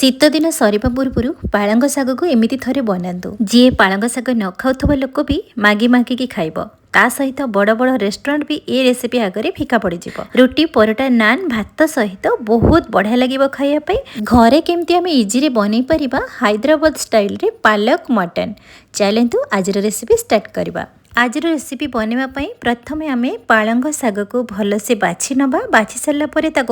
शीत दिन सरिबा पूर्व पालंग शाग को एमिति थरे बनातु जी पालंग शाग न खाऊथबा लोक भी मागी मागिकी खाइब ता सहित बड़ बड़ रेस्टोरेंट भी ए रेसिपी आगे फिका पड़ जाए। रुटी परोटा नान भात सहित बहुत बढ़िया लगे खायापी। घरे केमती आम इजी बन पार हैदराबाद स्टाइल रे पालक मटन। चलतु आज रेसिपी स्टार्ट करवा। आज रेसिपी बनवाई प्रथम आम पालंग शाग को भलसे बाछि नबा। बाछि सारा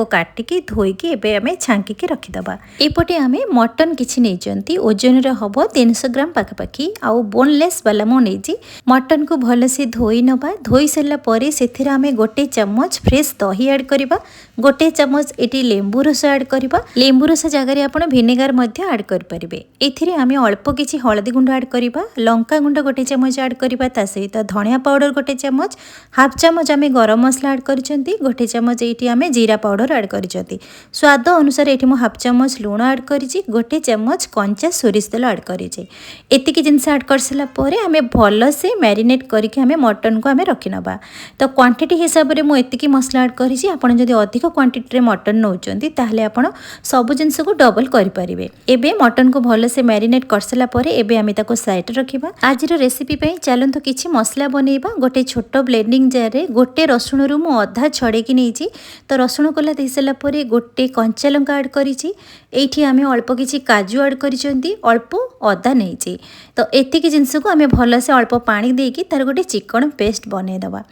काटिकी धोईकी एबे आमे छांकी रखीदबा। एपटे आम मटन किछि नहीं ओजन हम 300 ग्राम पाखापाखि आउ बोनलेस वाला मु नहीं। मटन को भलसे धोई नबा। धोई सारापर से आम गोटे चमच फ्रेश दही ऐड करवा। गोटे चमच ये लेंबू रस ऐड करवा। लेंबू रस जगह आप भिनेगार ऐड करेंगे। एथिरे आम अल्प किछि हलदी गुंड ऐड करवा। लंका गुंड गोटे चमच ऐड करवा। ता सहित धनिया पाउडर गोटे चमच, हाफ चमच आम गरम मसला ऐड करिसेंती। गोटे चमच ये आम जीरा पाउडर ऐड करिसेंती। स्वाद अनुसार ये मु हाफ चमच लूण ऐड करिछि। गोटे चमच कंचा सोरिष तेल ऐड करिछि। एतिकी जिनस ऐड कर सारा पर आम भलसे मैरिनेट करके आम मटन को आम रखी नबा। तो क्वांटिटी हिसाब से मुझे एतिकी मसला ऐड करिछि। आपण जदि अधिक क्वांटिटी रे मटन नौचंती ताहले आपण सब जिनस को डबल करि परिबे। एबे मटन को भलसे मैरिनेट कर सारा पर एबे आम ताको साइड रखिबा। आज रेसिपी पई चलंतु किछि मसला बनैबा। गोटे छोट ब्लेंडिंग जार रे गोटे रसुण रु मु अधा छड़ेकी नहीं। तो रसुण कला दे सारा पर गोटे कंचा लंका ऐड करिछि। एठी आमे अल्प किछि काजू ऐड करिसेंती, अल्प अदा नहीं। तो एतिकी जिनस को आमे भलसे अल्प पानी देकी तार गोटे चिकन पेस्ट बनै दबा।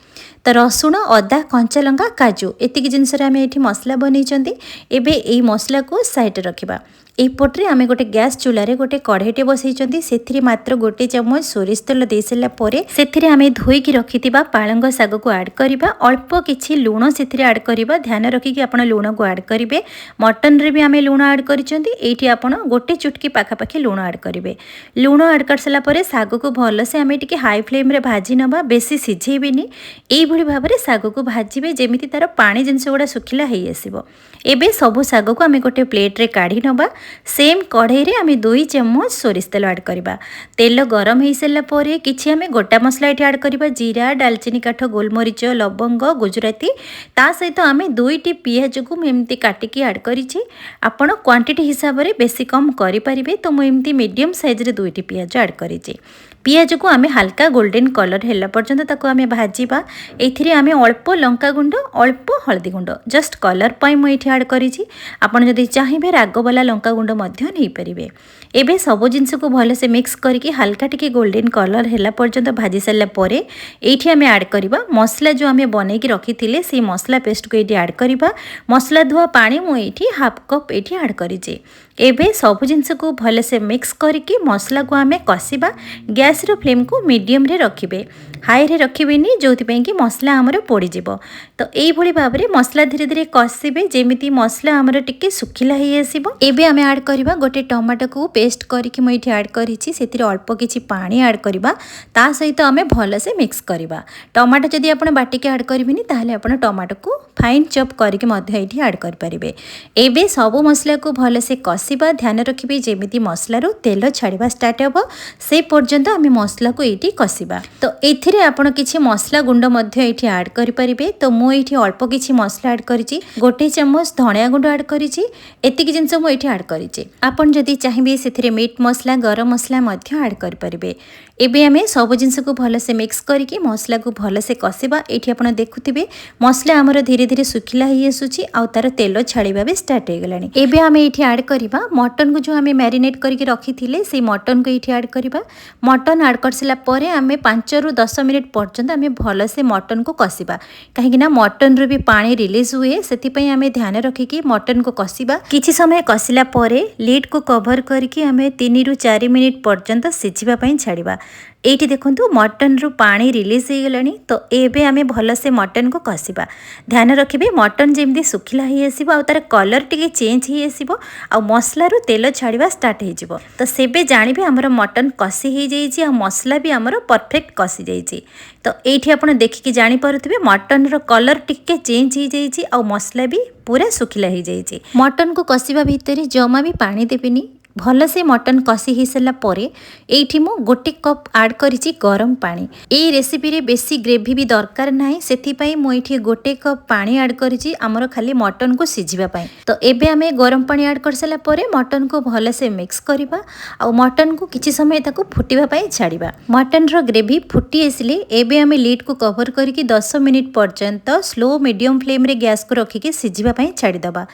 तो रसुण अदा कंचा लंका काजू एतिकी जिनस रे आमे एठी मसला बनैचंती। एबे एई मसला को साइड रखिबा। एपट्रे आमे गोटे गैस चूल्हे गोटे कढ़ईटे बसैचंती। सेथिरे मात्र गोटे चमच सोरिष तेल दे सारा परे सेथिरे आमे धोईकी रखिथिबा पालंग शाग को ऐड करिबा। अल्प किछि लूण सेथिरे ऐड करिबा। ध्यान रखिकी आपण लूण को ऐड करिवे। मटन रे भी आमे लूण ऐड करिसंती। एठी आपण गोटे चुटकी पाखापाखि लूण ऐड करिवे। लूण ऐड कर सारा परे शाग को भलसे आमे टिके हाई फ्लेम रे भाजी नबा। बेसी सिझेइबेनी। एई भली भाबरे शाग को भाजिबे जेमिति तार पानी जिनस गुडा सुखिला हेई आसीबो। एबे सबु शाग को आमे गोटे प्लेट रे काढी नबा। सेम कढ़ई रे आमे 2 चमच सोरिष तेल ऐड करबा। तेल गरम हो सारा पर किछि आमे गोटा मसला एठी ऐड करबा। जीरा, दालचीनी काठ, गोलमरीच, लवंग, गुजराती। ता सहित आमे 2टी पियाज को एमती काटिकी ऐड करिछि। आपण क्वांटिटी हिसाब रे बेसी कम करि परिबे। तो मु एमती मीडियम साइज रे 2टी पियाज ऐड करिछि। पियाज को आमे हल्का गोल्डन कलर हेला पर्यंत ताको आमे भाजीबा। एथिरे आमे अल्प लंका गुंड, अल्प हल्दी गुंड जस्ट कलर पई मु एठी ऐड करिछि। आपण जदि चाहिबे राग वाला लंका गुंड मध्य नै परिबे। एबे सब जिनस को भलसे मिक्स करके हल्का टिके गोल्डन कलर हेला पर्यंत भाजी सारा परे एठी आमे ऐड करबा मसला जो आमे बनेकी रखिथिले से मसला पेस्ट को एठी ऐड करबा। मसला धुआ पानी मु एठी हाफ कप एठी ऐड करिछि। एबे सब जिनस को भलसे मिक्स करके मसला को आमे कसिबा। गैस रो फ्लेम को मीडियम रे रखिबे, हाई रे रखिबेनी जोथि पई कि मसला हमर पोड़ी जिवो। तो एई भली भाबरे मसला धीरे धीरे कसिबे जेमिति मसला हमर टिके सुखिला हेई आसीबो। एबे आमे ऐड करबा गोटे टमाटो को पेस्ट करके मु एठी ऐड करिछि। सेतिरे अल्प किछि पानी ऐड करबा। ता सहित आमे भलसे मिक्स करबा। टमाटो जदि आपण बाटिके ऐड करबिनी ताहले आपण टमाटो को फाइन चॉप करके मध्य एठी ऐड कर परिबे। एबे सब मसला को भलसे कसिबा। ध्यान रखिबे जेमिति मसला रो तेल छाड़िबा स्टार्ट हबो से पर्यंत आमे मसला को एठी कसिबा। तो एथिरे आपण किछि मसला गुंड मध्य एठी ऐड करि परिबे। तो मु एठी अल्प किछि मसला ऐड करिछि। गोटे चमच धनिया गुंड ऐड करिछि। एतिकी जिनस मु एठी ऐड करिछि। आपण जदि चाहिबे सेथिरे मीट मसला, गरम मसला मध्य ऐड कर परिबे। एबे आमे सब जिनस को भलसे मिक्स करके मसला को भलसे कसिबा। एठी आपण देखुथिबे मसला हमर धीरे धीरे सुखिला हेई आसुछि आ तार तेल छाड़िबा भी स्टार्ट हे गलानी। एबे आमे एठी ऐड करबा मटन को जो आमे मैरिनेट करके रखिथिले से मटन को एठी ऐड करबा। मटन ऐड कर सारा पर आमे 5 रु 10 मिनिट पर्यंत आमे भलसे मटन को कसिबा। काहेकि ना मटन रो भी पानी रिलीज हुए सेति पई आमे ध्यान रखिकी मटन को कसिबा। किछि समय कसिला परे लीड को कवर करके आमे 3 रु 4 मिनिट पर्यंत सिझिबा पई छाड़िबा। एठी देखंतु मटन रु पानी रिलीज हो गलानी। तो एबे आमे भलसे मटन को कसिबा। ध्यान रखिबे मटन जेमदी सुखिला हेई आसीबो आ तार कलर टिके चेंज हेई आसीबो आ मसला रु तेल छाड़िबा स्टार्ट हे जिवो। तो सेबे जानिबे हमर मटन कसी हेई जाईछि आ मसला भी हमर परफेक्ट कसी जाईछि। तो एठी आपण देखिकी जानि पारुथिबे मटन रो कलर टिके चेंज हेई जाईछि आ मसला भी पूरा सुखिला हेई जाईछि। मटन को कसिबा भितरे जमा भी पानी देबेनी। भल से मटन कषि हो सारा पर ये गोटे कप आड करी गरम पानी। ये रेसिपी रे बेसी ग्रेवी भी दरकार ना से मुझे गोटे कप पानी आड करी आमर खाली मटन को सिझापी। तो एबे आमे गरम पानी आड कर सारा पर मटन को भल से मिक्स करवा आ मटन को किसी समय ताको फुटापी छाड़ा। मटन रो ग्रेवी फुटी आसिले एबे आमे लीड को कवर करके 10 मिनिट पर्यंत स्लो मीडियम फ्लेम रे गैस को रखिकी सिझापी छाड़ीदबा।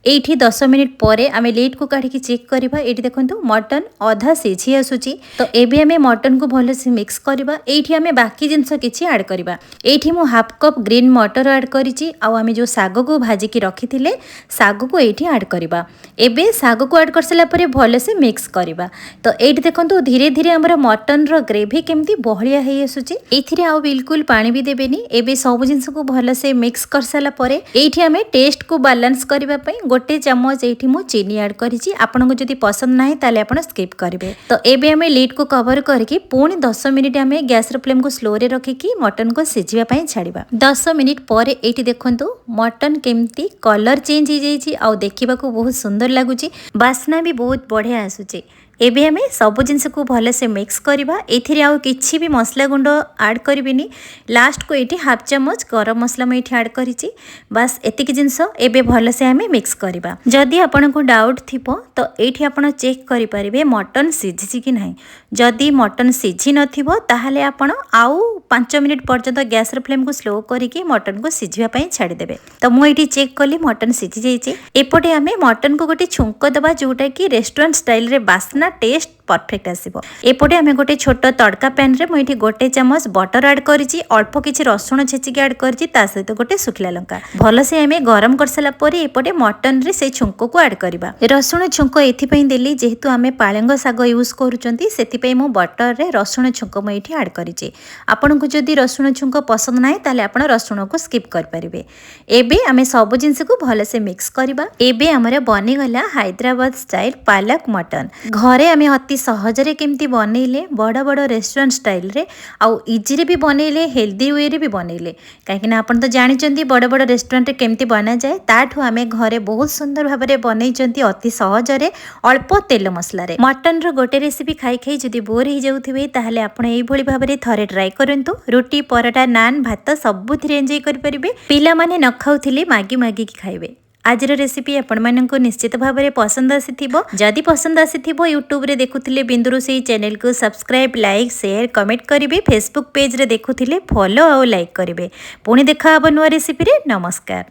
एठी 10 मिनिट पर आमे लीड को काढ़ी चेक करवा। ये देखो मटन अधा सिझी आसूची। तो एबे आमे मटन को भल से मिक्स करवा। एठी आमे बाकी जिनस किछि ऐड करवा। एठी मु हाफ कप ग्रीन मटर ऐड करिछि आमे जो साग को भाजिकी रखिथिले साग को एठी ऐड करवा। एबे साग को ऐड कर सारा पर भल से मिक्स करवा। तो एठी देखो धीरे धीरे हमर मटन रो ग्रेवी केमती बहलिया हे आसूची। एथिरे आ बिल्कुल पानी भी देबेनी। एबे सब जिनस को भल से मिक्स कर सारा पर एठी आमे टेस्ट को बैलेंस करबा पई गोटे चम्मच ये मु चीनी ऐड करी। आपन को जदि पसंद ना ताले आपण स्किप करेंगे। तो एबे हमें लीड को कवर करके पुणी 10 मिनिट आम गैस फ्लेम को स्लो रे रखिकी मटन को सिझापी छाड़ा। 10 मिनिट पर ये देखु मटन केमती कलर चेंज हो जाइए आ देखा बहुत सुंदर लगुच। बास्ना भी बहुत बढ़िया आसूची। एबे हमें सब जिनस को भल से मिक्स करवा। एथिरे आउ किछि भी मसला गुंड ऐड करिबिनी। लास्ट को ये हाफ चम्मच गरम मसला मुझे ऐड करिछि। बस एतिक जिनस एबे भल से हमें मिक्स करवा। जदि आपन को डाउट थिबो तो एठी आपन चेक करि परिबे मटन सिझिछि कि नाही। जदि मटन सिझी नथिबो ताहाले आपन आउ 5 मिनिट पर्यंत गैस फ्लेम को स्लो करिके मटन को सिझिबा छाड़ी देबे। तो मु एठी चेक कली मटन सिझी जाइछि। एपटे हमें मटन को गोटे छुंक दबा जोटा कि रेस्टोरेंट स्टाइल रे बास्ना टेस्ट परफेक्ट आसीबो। एपटे आमे गोटे छोट तड़का पैन रे मुझे गोटे चम्मच बटर ऐड करिछि। अल्प किछि रसुण छेचिक ऐड करिछि ता सहित गोटे सुखला लंका भल से आमे गरम कर सारा पर एपटे मटन रे से छुंक को ऐड करबा। रसुण छुंक एथि पई देली जेहेतु आमे पालंग साग यूज करूचंती सेति पई मो बटर रे रसुण छुंक मु एठी ऐड करिछि। आपन को जदि रसुण छुंक पसंद नाही ताले आपन रसुण को स्किप कर परिबे। एबे आमे सब जिंस को भल से मिक्स करबा। एबे हमर बनी गला हैदराबाद स्टाइल पालक मटन। घरे आमे अति सहजरे केमती बनैले बड़ बड़ रेस्टोरेंट स्टाइल रे आउ इजी रे भी बनैले हेल्दी वे रे भी बनैले। काहेकि ना आपन तो जानिचंती बड़ बड़ रेस्टोरेंट रे केमती बना जाए ताठू आमे घरे बहुत सुंदर भाबरे बनैचंती अति सहजरे अल्प तेल मसला रे। मटन रो गोटे रेसिपी खाई खाई जदि बोर हो जाउथिबे ताहले आपन एई भली भाबरे थरे ट्राई करंतु। रोटी पराठा नान भात सबुथिरे एन्जॉय करि परिबे। पिला माने न खाउथिले मागी मागी की खाइबे। आजर रेसिपी आपण माननको निश्चित भाव में पसंद आसीथिबो। जदि पसंद आसीथिबो यूट्यूब रे देखुथिले बिंदुरोसेई चैनल को सब्सक्राइब लाइक शेयर कमेंट करिवे। फेसबुक पेज रे देखुथिले फॉलो और लाइक करिवे। पुणी देखा हबो नुवा रेसिपी रे। नमस्कार।